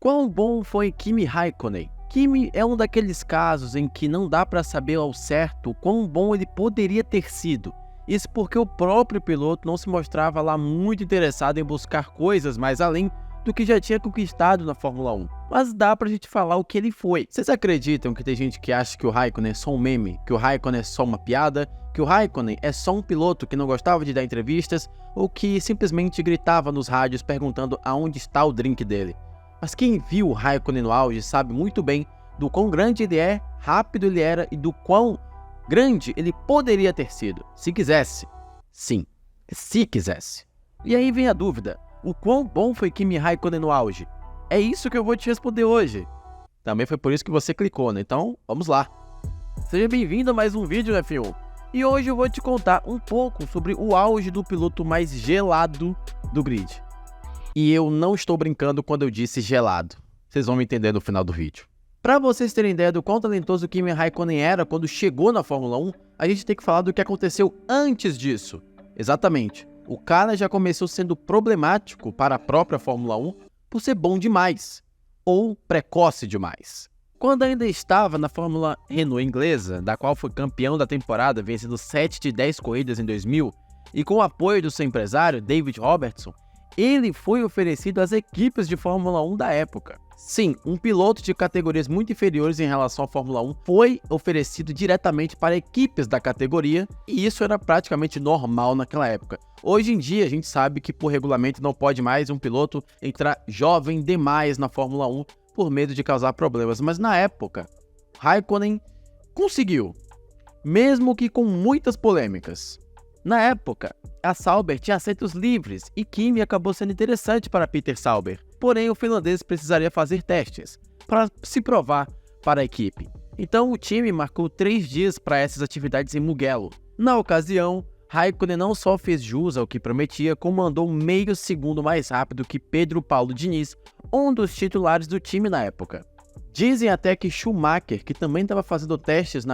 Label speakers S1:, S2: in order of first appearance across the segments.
S1: Quão bom foi Kimi Raikkonen? Kimi é um daqueles casos em que não dá para saber ao certo quão bom ele poderia ter sido. Isso porque o próprio piloto não se mostrava lá muito interessado em buscar coisas mais além do que já tinha conquistado na Fórmula 1. Mas dá pra gente falar o que ele foi. Vocês acreditam que tem gente que acha que o Raikkonen é só um meme, que o Raikkonen é só uma piada, que o Raikkonen é só um piloto que não gostava de dar entrevistas ou que simplesmente gritava nos rádios perguntando aonde está o drink dele? Mas quem viu o Raikkonen no auge sabe muito bem do quão grande ele é, rápido ele era e do quão grande ele poderia ter sido, se quisesse. Sim, se quisesse. E aí vem a dúvida, o quão bom foi Kimi Raikkonen no auge? É isso que eu vou te responder hoje. Também foi por isso que você clicou, né? Então, vamos lá. Seja bem-vindo a mais um vídeo no F1. E hoje eu vou te contar um pouco sobre o auge do piloto mais gelado do grid. E eu não estou brincando quando eu disse gelado. Vocês vão me entender no final do vídeo. Para vocês terem ideia do quão talentoso o Kimi Raikkonen era quando chegou na Fórmula 1, a gente tem que falar do que aconteceu antes disso. Exatamente. O cara já começou sendo problemático para a própria Fórmula 1 por ser bom demais, ou precoce demais. Quando ainda estava na Fórmula Renault inglesa, da qual foi campeão da temporada, vencendo 7 de 10 corridas em 2000, e com o apoio do seu empresário, David Robertson, ele foi oferecido às equipes de Fórmula 1 da época. Sim, um piloto de categorias muito inferiores em relação à Fórmula 1 foi oferecido diretamente para equipes da categoria, e isso era praticamente normal naquela época. Hoje em dia a gente sabe que por regulamento não pode mais um piloto entrar jovem demais na Fórmula 1 por medo de causar problemas, mas na época, Raikkonen conseguiu, mesmo que com muitas polêmicas. Na época, a Sauber tinha assentos livres e Kimi acabou sendo interessante para Peter Sauber, porém o finlandês precisaria fazer testes para se provar para a equipe. Então o time marcou 3 dias para essas atividades em Mugello. Na ocasião, Raikkonen não só fez jus ao que prometia, como andou meio segundo mais rápido que Pedro Paulo Diniz, um dos titulares do time na época. Dizem até que Schumacher, que também estava fazendo testes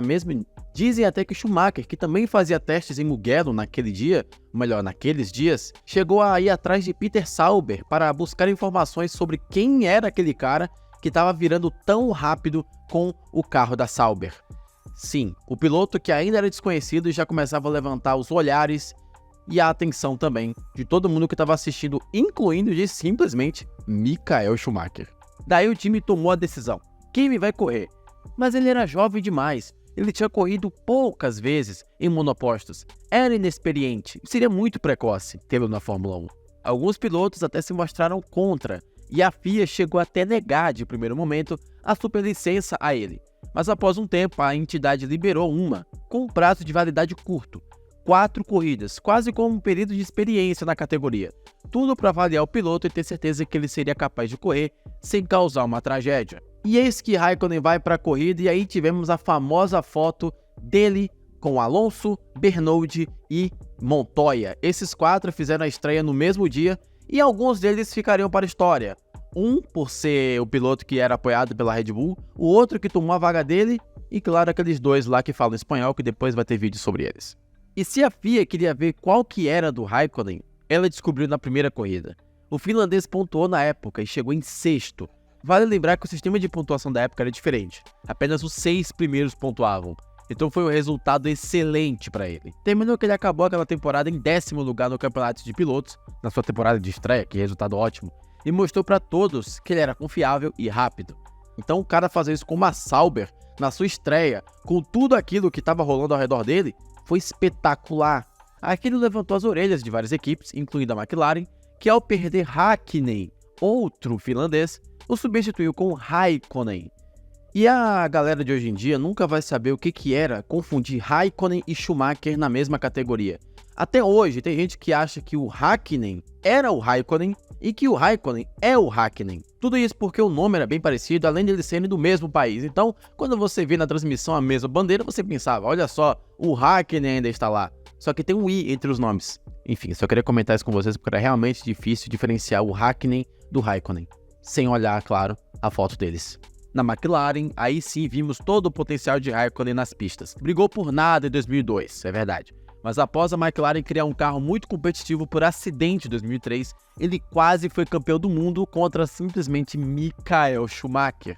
S1: que também fazia testes em Mugello naquele dia, ou melhor, naqueles dias, chegou a ir atrás de Peter Sauber para buscar informações sobre quem era aquele cara que estava virando tão rápido com o carro da Sauber. Sim, o piloto que ainda era desconhecido já começava a levantar os olhares e a atenção também de todo mundo que estava assistindo, incluindo de simplesmente Michael Schumacher. Daí o time tomou a decisão. Kimi vai correr. Mas ele era jovem demais. Ele tinha corrido poucas vezes em monopostos. Era inexperiente. Seria muito precoce tê-lo na Fórmula 1. Alguns pilotos até se mostraram contra. E a FIA chegou até negar de primeiro momento a superlicença a ele. Mas após um tempo a entidade liberou uma, com um prazo de validade curto. 4 corridas, quase como um período de experiência na categoria. Tudo para avaliar o piloto e ter certeza que ele seria capaz de correr sem causar uma tragédia. E eis que Raikkonen vai para a corrida e aí tivemos a famosa foto dele com Alonso, Bernoulli e Montoya. Esses 4 fizeram a estreia no mesmo dia e alguns deles ficariam para a história. Um por ser o piloto que era apoiado pela Red Bull, o outro que tomou a vaga dele e claro aqueles 2 lá que falam espanhol que depois vai ter vídeo sobre eles. E se a FIA queria ver qual que era do Raikkonen, ela descobriu na primeira corrida. O finlandês pontuou na época e chegou em 6º. Vale lembrar que o sistema de pontuação da época era diferente. Apenas os 6 primeiros pontuavam. Então foi um resultado excelente para ele. Terminou que ele acabou aquela temporada em 10º lugar no campeonato de pilotos, na sua temporada de estreia, que resultado ótimo, e mostrou para todos que ele era confiável e rápido. Então o cara fazer isso com uma Sauber, na sua estreia, com tudo aquilo que estava rolando ao redor dele, foi espetacular. Aquilo levantou as orelhas de várias equipes, incluindo a McLaren, que ao perder Hakkinen, outro finlandês, o substituiu com Raikkonen. E a galera de hoje em dia nunca vai saber o que era confundir Raikkonen e Schumacher na mesma categoria. Até hoje tem gente que acha que o Hakkinen era o Raikkonen e que o Raikkonen é o Hakkinen. Tudo isso porque o nome era bem parecido, além de eles serem do mesmo país. Então, quando você vê na transmissão a mesma bandeira, você pensava, olha só, o Hakkinen ainda está lá. Só que tem um I entre os nomes. Enfim, só queria comentar isso com vocês porque era realmente difícil diferenciar o Hakkinen do Raikkonen. Sem olhar, claro, a foto deles. Na McLaren, aí sim vimos todo o potencial de Raikkonen nas pistas. Brigou por nada em 2002, é verdade. Mas após a McLaren criar um carro muito competitivo por acidente em 2003, ele quase foi campeão do mundo contra simplesmente Michael Schumacher.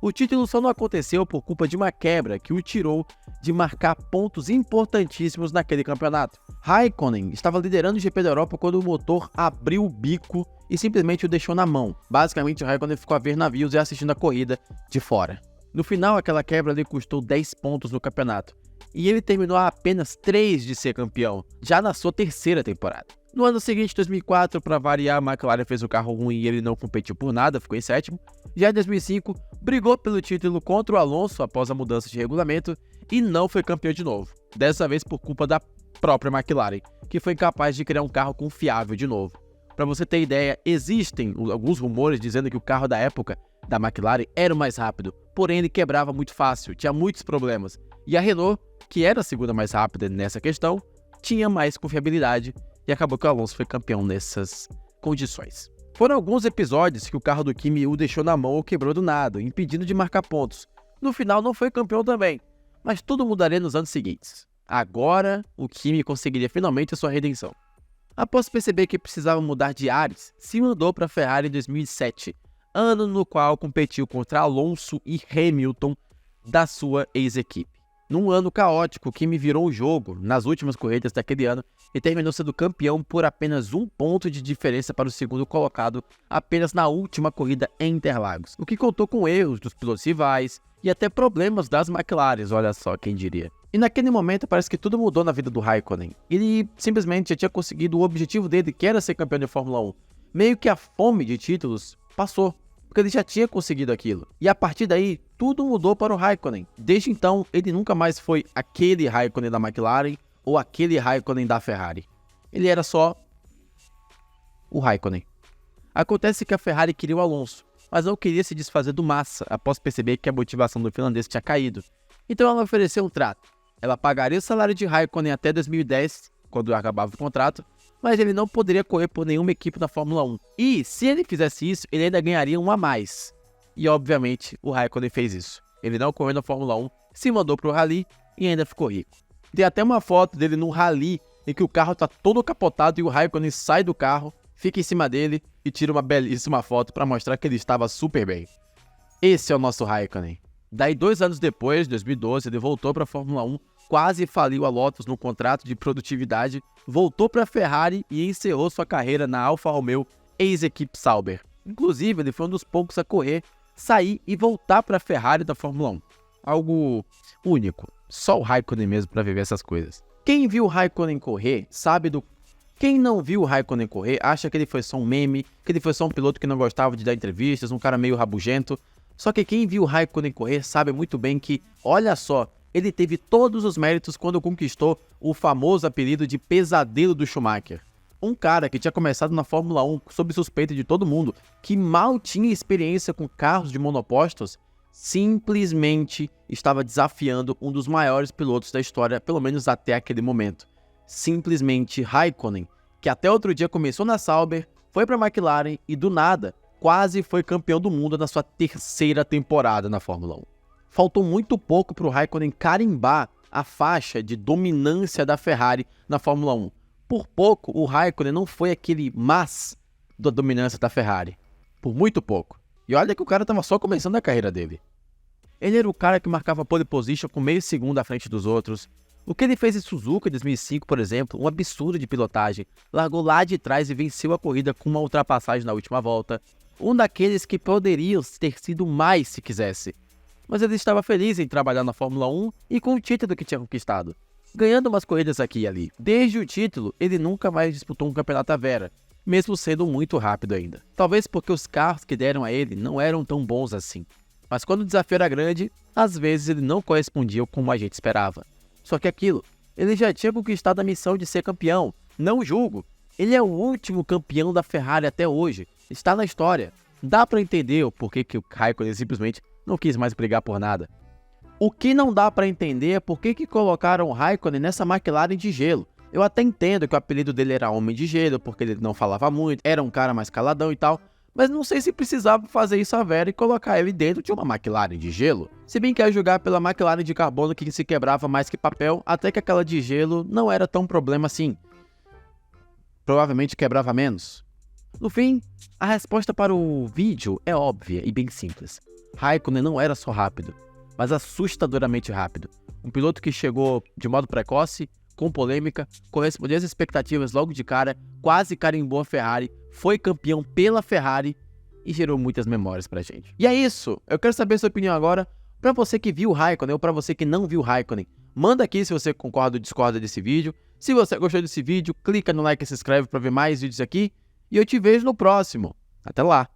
S1: O título só não aconteceu por culpa de uma quebra que o tirou de marcar pontos importantíssimos naquele campeonato. Raikkonen estava liderando o GP da Europa quando o motor abriu o bico e simplesmente o deixou na mão. Basicamente, o Raikkonen ficou a ver navios e assistindo a corrida de fora. No final, aquela quebra lhe custou 10 pontos no campeonato, e ele terminou a apenas 3 de ser campeão, já na sua terceira temporada. No ano seguinte, 2004, para variar, a McLaren fez o carro ruim e ele não competiu por nada, ficou em sétimo. Já em 2005, brigou pelo título contra o Alonso após a mudança de regulamento e não foi campeão de novo, dessa vez por culpa da própria McLaren, que foi incapaz de criar um carro confiável de novo. Para você ter ideia, existem alguns rumores dizendo que o carro da época da McLaren era o mais rápido, porém ele quebrava muito fácil, tinha muitos problemas. E a Renault, que era a segunda mais rápida nessa questão, tinha mais confiabilidade e acabou que o Alonso foi campeão nessas condições. Foram alguns episódios que o carro do Kimi o deixou na mão ou quebrou do nada, impedindo de marcar pontos. No final não foi campeão também, mas tudo mudaria nos anos seguintes. Agora, o Kimi conseguiria finalmente a sua redenção. Após perceber que precisava mudar de ares, se mandou para a Ferrari em 2007, ano no qual competiu contra Alonso e Hamilton da sua ex-equipe. Num ano caótico, Kimi virou o jogo nas últimas corridas daquele ano e terminou sendo campeão por apenas 1 ponto de diferença para o segundo colocado apenas na última corrida em Interlagos, o que contou com erros dos pilotos rivais e até problemas das McLaren, olha só quem diria. E naquele momento parece que tudo mudou na vida do Raikkonen. Ele simplesmente já tinha conseguido o objetivo dele, que era ser campeão de Fórmula 1. Meio que a fome de títulos passou, porque ele já tinha conseguido aquilo. E a partir daí, tudo mudou para o Raikkonen. Desde então, ele nunca mais foi aquele Raikkonen da McLaren ou aquele Raikkonen da Ferrari. Ele era só o Raikkonen. Acontece que a Ferrari queria o Alonso, mas não queria se desfazer do Massa após perceber que a motivação do finlandês tinha caído. Então ela ofereceu um trato. Ela pagaria o salário de Raikkonen até 2010, quando acabava o contrato, mas ele não poderia correr por nenhuma equipe na Fórmula 1. E, se ele fizesse isso, ele ainda ganharia um a mais. E, obviamente, o Raikkonen fez isso. Ele não correu na Fórmula 1, se mandou para o Rally e ainda ficou rico. Tem até uma foto dele no Rally, em que o carro está todo capotado e o Raikkonen sai do carro, fica em cima dele e tira uma belíssima foto para mostrar que ele estava super bem. Esse é o nosso Raikkonen. Daí, 2 anos depois, 2012, ele voltou para a Fórmula 1, quase faliu a Lotus no contrato de produtividade, voltou para a Ferrari e encerrou sua carreira na Alfa Romeo, ex-equipe Sauber. Inclusive, ele foi um dos poucos a correr, sair e voltar para a Ferrari da Fórmula 1. Algo único. Só o Raikkonen mesmo para viver essas coisas. Quem viu o Raikkonen correr sabe do... Quem não viu o Raikkonen correr acha que ele foi só um meme, que ele foi só um piloto que não gostava de dar entrevistas, um cara meio rabugento. Só que quem viu o Raikkonen correr sabe muito bem que, olha só, ele teve todos os méritos quando conquistou o famoso apelido de Pesadelo do Schumacher. Um cara que tinha começado na Fórmula 1 sob suspeita de todo mundo, que mal tinha experiência com carros de monopostos, simplesmente estava desafiando um dos maiores pilotos da história, pelo menos até aquele momento. Simplesmente Raikkonen, que até outro dia começou na Sauber, foi para a McLaren e do nada quase foi campeão do mundo na sua terceira temporada na Fórmula 1. Faltou muito pouco para o Raikkonen carimbar a faixa de dominância da Ferrari na Fórmula 1. Por pouco, o Raikkonen não foi aquele mas da dominância da Ferrari. Por muito pouco. E olha que o cara estava só começando a carreira dele. Ele era o cara que marcava pole position com meio segundo à frente dos outros. O que ele fez em Suzuka em 2005, por exemplo, um absurdo de pilotagem. Largou lá de trás e venceu a corrida com uma ultrapassagem na última volta. Um daqueles que poderiam ter sido mais se quisesse. Mas ele estava feliz em trabalhar na Fórmula 1 e com o título que tinha conquistado, ganhando umas corridas aqui e ali. Desde o título, ele nunca mais disputou um campeonato à vera, mesmo sendo muito rápido ainda. Talvez porque os carros que deram a ele não eram tão bons assim. Mas quando o desafio era grande, às vezes ele não correspondia como a gente esperava. Só que aquilo, ele já tinha conquistado a missão de ser campeão. Não julgo. Ele é o último campeão da Ferrari até hoje. Está na história. Dá para entender o porquê que o Raikkonen simplesmente não quis mais brigar por nada. O que não dá para entender é por que colocaram o Raikkonen nessa McLaren de gelo. Eu até entendo que o apelido dele era Homem de Gelo, porque ele não falava muito, era um cara mais caladão e tal, mas não sei se precisava fazer isso a vera e colocar ele dentro de uma McLaren de gelo. Se bem que ia jogar pela McLaren de carbono que se quebrava mais que papel, até que aquela de gelo não era tão problema assim. Provavelmente quebrava menos. No fim, a resposta para o vídeo é óbvia e bem simples. Raikkonen não era só rápido, mas assustadoramente rápido. Um piloto que chegou de modo precoce, com polêmica, correspondeu às expectativas logo de cara, quase carimbou a Ferrari, foi campeão pela Ferrari e gerou muitas memórias pra gente. E é isso, eu quero saber a sua opinião agora, pra você que viu o Raikkonen ou pra você que não viu o Raikkonen. Manda aqui se você concorda ou discorda desse vídeo. Se você gostou desse vídeo, clica no like e se inscreve pra ver mais vídeos aqui. E eu te vejo no próximo. Até lá!